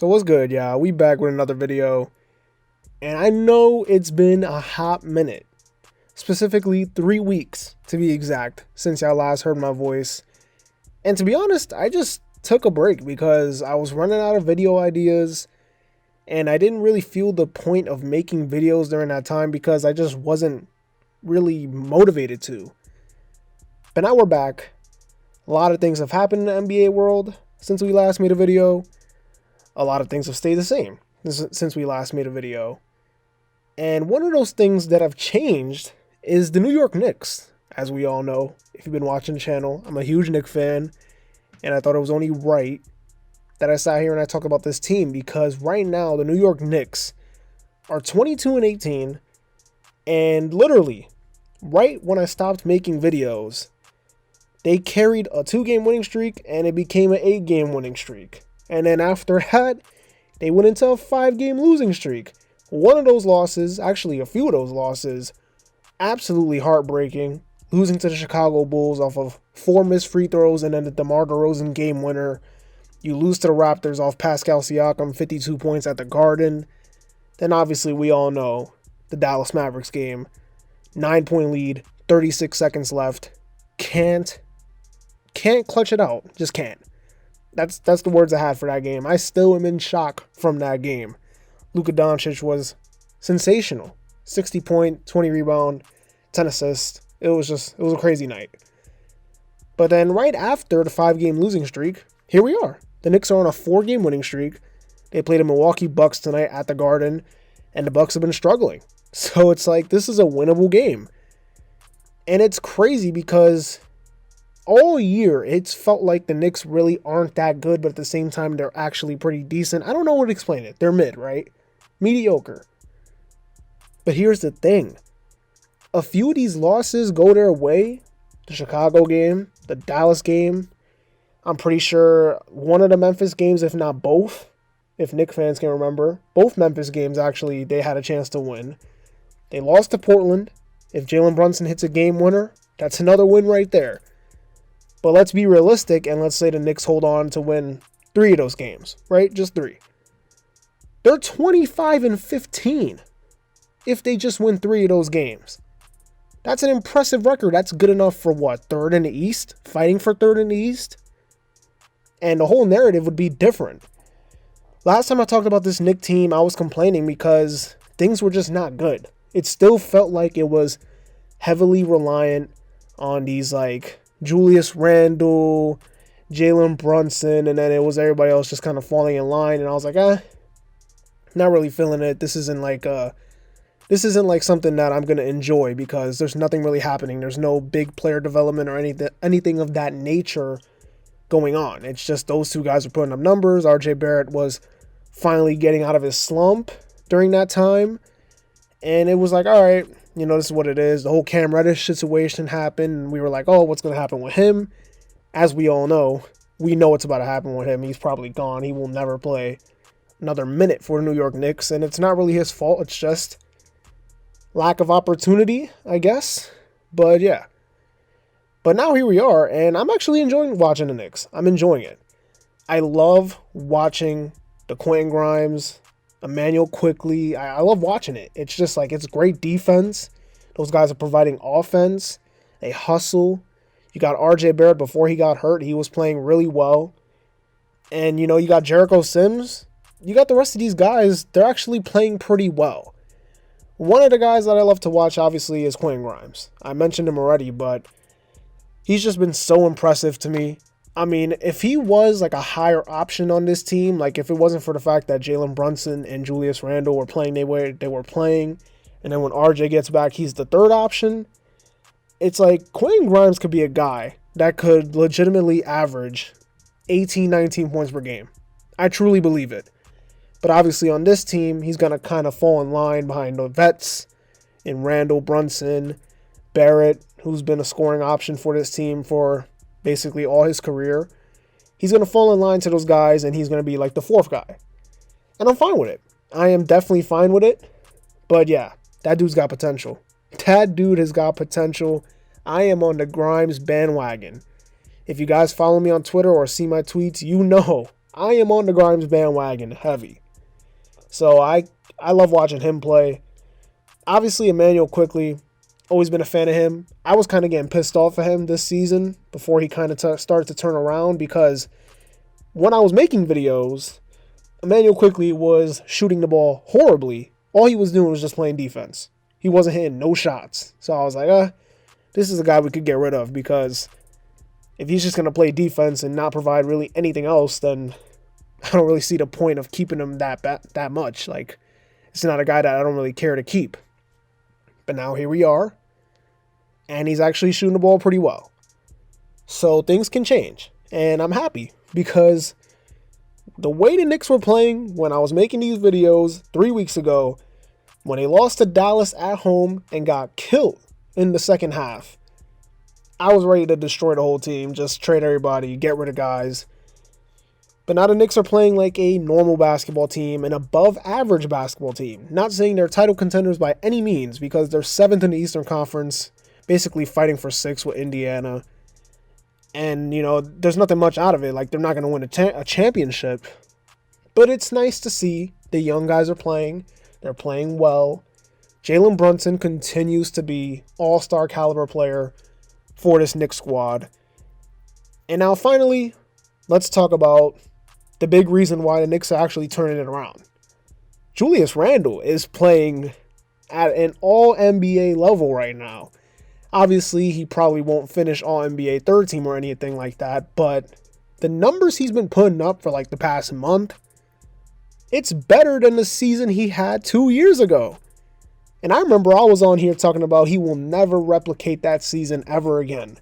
So what's good, y'all? We back with another video, and I know it's been a hot minute, specifically 3 weeks to be exact, since y'all last heard my voice. And to be honest, I just took a break because I was running out of video ideas, and I didn't really feel the point of making videos during that time because I just wasn't really motivated to. But now we're back. A lot of things have happened in the NBA world since we last made a video. A lot of things have stayed the same since we last made a video. And one of those things that have changed is the New York Knicks. As we all know, if you've been watching the channel, I'm a huge Knicks fan, and I thought it was only right that I sat here and I talk about this team because right now the New York Knicks are 22-18, and literally right when I stopped making videos, they carried a 2-game winning streak and it became an 8-game winning streak. And then after that, they went into a 5-game losing streak. One of those losses, actually a few of those losses, absolutely heartbreaking. Losing to the Chicago Bulls off of 4 missed free throws and then the DeMar DeRozan game winner. You lose to the Raptors off Pascal Siakam, 52 points at the Garden. Then obviously we all know the Dallas Mavericks game. 9-point lead, 36 seconds left. Can't clutch it out. Just can't. That's the words I had for that game. I still am in shock from that game. Luka Doncic was sensational. 60 point, 20 rebound, 10 assists. It was a crazy night. But then right after the 5-game losing streak, here we are. The Knicks are on a 4-game winning streak. They played the Milwaukee Bucks tonight at the Garden, and the Bucks have been struggling. So it's like, this is a winnable game. And it's crazy because all year, it's felt like the Knicks really aren't that good, but at the same time, they're actually pretty decent. I don't know what to explain it. They're mid, right? Mediocre. But here's the thing. A few of these losses go their way. The Chicago game, the Dallas game. I'm pretty sure one of the Memphis games, if not both, if Knicks fans can remember, both Memphis games, actually, they had a chance to win. They lost to Portland. If Jalen Brunson hits a game winner, that's another win right there. But let's be realistic and let's say the Knicks hold on to win 3 of those games, right? Just 3. They're 25-15 if they just win 3 of those games. That's an impressive record. That's good enough for what? 3rd in the East? Fighting for 3rd in the East? And the whole narrative would be different. Last time I talked about this Knicks team, I was complaining because things were just not good. It still felt like it was heavily reliant on these like Julius, Randle, Jalen Brunson, and then it was everybody else just kind of falling in line. And I was like, not really feeling it. This isn't like something that I'm gonna enjoy because there's nothing really happening. There's no big player development or anything of that nature going on. It's just those two guys are putting up numbers. RJ Barrett was finally getting out of his slump during that time, and it was like, all right. This is what it is. The whole Cam Reddish situation happened, and we were like, oh, what's going to happen with him? As we all know, we know what's about to happen with him. He's probably gone. He will never play another minute for the New York Knicks, and it's not really his fault. It's just lack of opportunity, I guess. But, yeah. But now here we are, and I'm actually enjoying watching the Knicks. I'm enjoying it. I love watching the Quentin Grimes, Emmanuel Quickly. I love watching it. It's just like, it's great defense. Those guys are providing offense. They hustle. You got RJ Barrett before he got hurt. He was playing really well. And, you got Jericho Sims. You got the rest of these guys. They're actually playing pretty well. One of the guys that I love to watch, obviously, is Quentin Grimes. I mentioned him already, but he's just been so impressive to me. I mean, if he was like a higher option on this team, like if it wasn't for the fact that Jalen Brunson and Julius Randle were playing they were playing, and then when RJ gets back, he's the 3rd option, it's like Quentin Grimes could be a guy that could legitimately average 18, 19 points per game. I truly believe it. But obviously on this team, he's going to kind of fall in line behind the vets in Randle, Brunson, Barrett, who's been a scoring option for this team for basically all his career. He's going to fall in line to those guys, and he's going to be like the 4th guy. And I'm fine with it. I am definitely fine with it. But yeah, that dude's got potential. That dude has got potential. I am on the Grimes bandwagon. If you guys follow me on Twitter or see my tweets, you know I am on the Grimes bandwagon heavy. So I love watching him play. Obviously, Emmanuel quickly, always been a fan of him. I was kind of getting pissed off at him this season before he kind of started to turn around, because when I was making videos, Emmanuel quickly was shooting the ball horribly. All he was doing was just playing defense. He wasn't hitting no shots. So I was like, this is a guy we could get rid of, because if he's just going to play defense and not provide really anything else, then I don't really see the point of keeping him that much. Like, it's not a guy that I don't really care to keep. But now here we are, and he's actually shooting the ball pretty well. So things can change, and I'm happy, because the way the Knicks were playing when I was making these videos 3 weeks ago, when they lost to Dallas at home and got killed in the second half, I was ready to destroy the whole team, just trade everybody, get rid of guys. But now the Knicks are playing like a normal basketball team, an above average basketball team. Not saying they're title contenders by any means, because they're 7th in the Eastern Conference, basically fighting for 6th with Indiana. And, there's nothing much out of it. Like, they're not going to win a championship. But it's nice to see the young guys are playing. They're playing well. Jalen Brunson continues to be all-star caliber player for this Knicks squad. And now, finally, let's talk about the big reason why the Knicks are actually turning it around. Julius Randle is playing at an all-NBA level right now. Obviously, he probably won't finish all-NBA third team or anything like that, but the numbers he's been putting up for like the past month, it's better than the season he had 2 years ago. And I remember I was on here talking about he will never replicate that season ever again.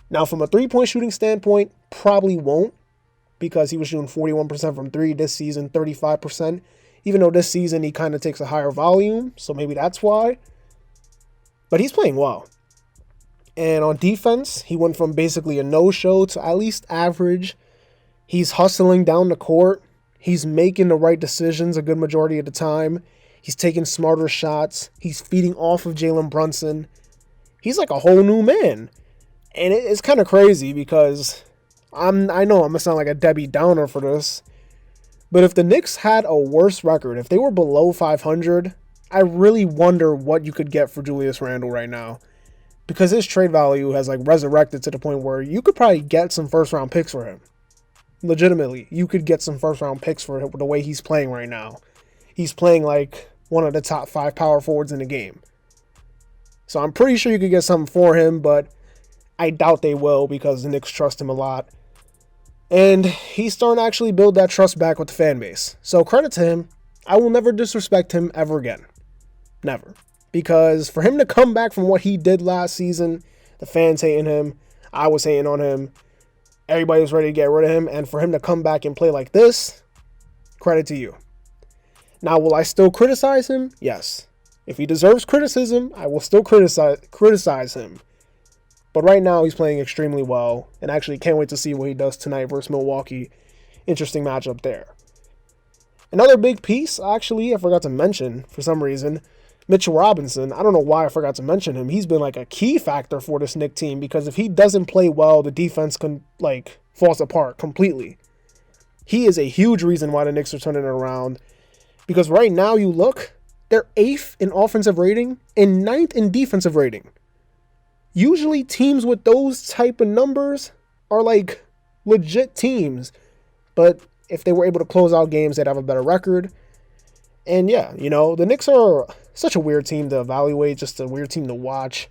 Now, from a three-point shooting standpoint, probably won't, because he was shooting 41% from three this season, 35%. Even though this season he kind of takes a higher volume, so maybe that's why. But he's playing well. And on defense, he went from basically a no-show to at least average. He's hustling down the court. He's making the right decisions a good majority of the time. He's taking smarter shots. He's feeding off of Jalen Brunson. He's like a whole new man. And it's kind of crazy, because I know I'm going to sound like a Debbie Downer for this, but if the Knicks had a worse record, if they were below 500, I really wonder what you could get for Julius Randle right now, because his trade value has like resurrected to the point where you could probably get some first-round picks for him. Legitimately, you could get some first-round picks for him the way he's playing right now. He's playing like one of the top 5 power forwards in the game. So I'm pretty sure you could get something for him, but I doubt they will, because the Knicks trust him a lot. And he's starting to actually build that trust back with the fan base. So credit to him. I will never disrespect him ever again. Never. Because for him to come back from what he did last season, the fans hating him, I was hating on him, everybody was ready to get rid of him, and for him to come back and play like this, credit to you. Now, will I still criticize him? Yes. If he deserves criticism, I will still criticize him. But right now, he's playing extremely well, and actually can't wait to see what he does tonight versus Milwaukee. Interesting matchup there. Another big piece, actually, I forgot to mention for some reason, Mitchell Robinson. I don't know why I forgot to mention him. He's been like a key factor for this Knicks team, because if he doesn't play well, the defense falls apart completely. He is a huge reason why the Knicks are turning it around, because right now you look, they're 8th in offensive rating and 9th in defensive rating. Usually teams with those type of numbers are like legit teams, but if they were able to close out games, they'd have a better record. And yeah, the Knicks are such a weird team to evaluate, just a weird team to watch.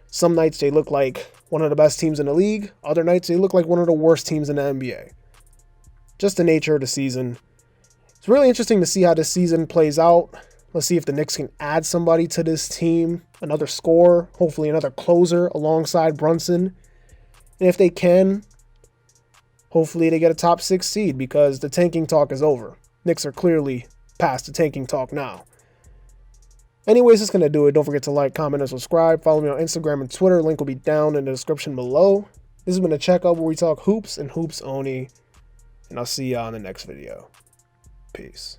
Some nights they look like one of the best teams in the league. Other nights they look like one of the worst teams in the NBA. Just the nature of the season. It's really interesting to see how this season plays out. Let's see if the Knicks can add somebody to this team, another scorer, hopefully another closer alongside Brunson. And if they can, hopefully they get a top 6 seed, because the tanking talk is over. Knicks are clearly past the tanking talk now. Anyways, that's going to do it. Don't forget to like, comment, and subscribe. Follow me on Instagram and Twitter. Link will be down in the description below. This has been a checkup where we talk hoops and hoops only. And I'll see y'all in the next video. Peace.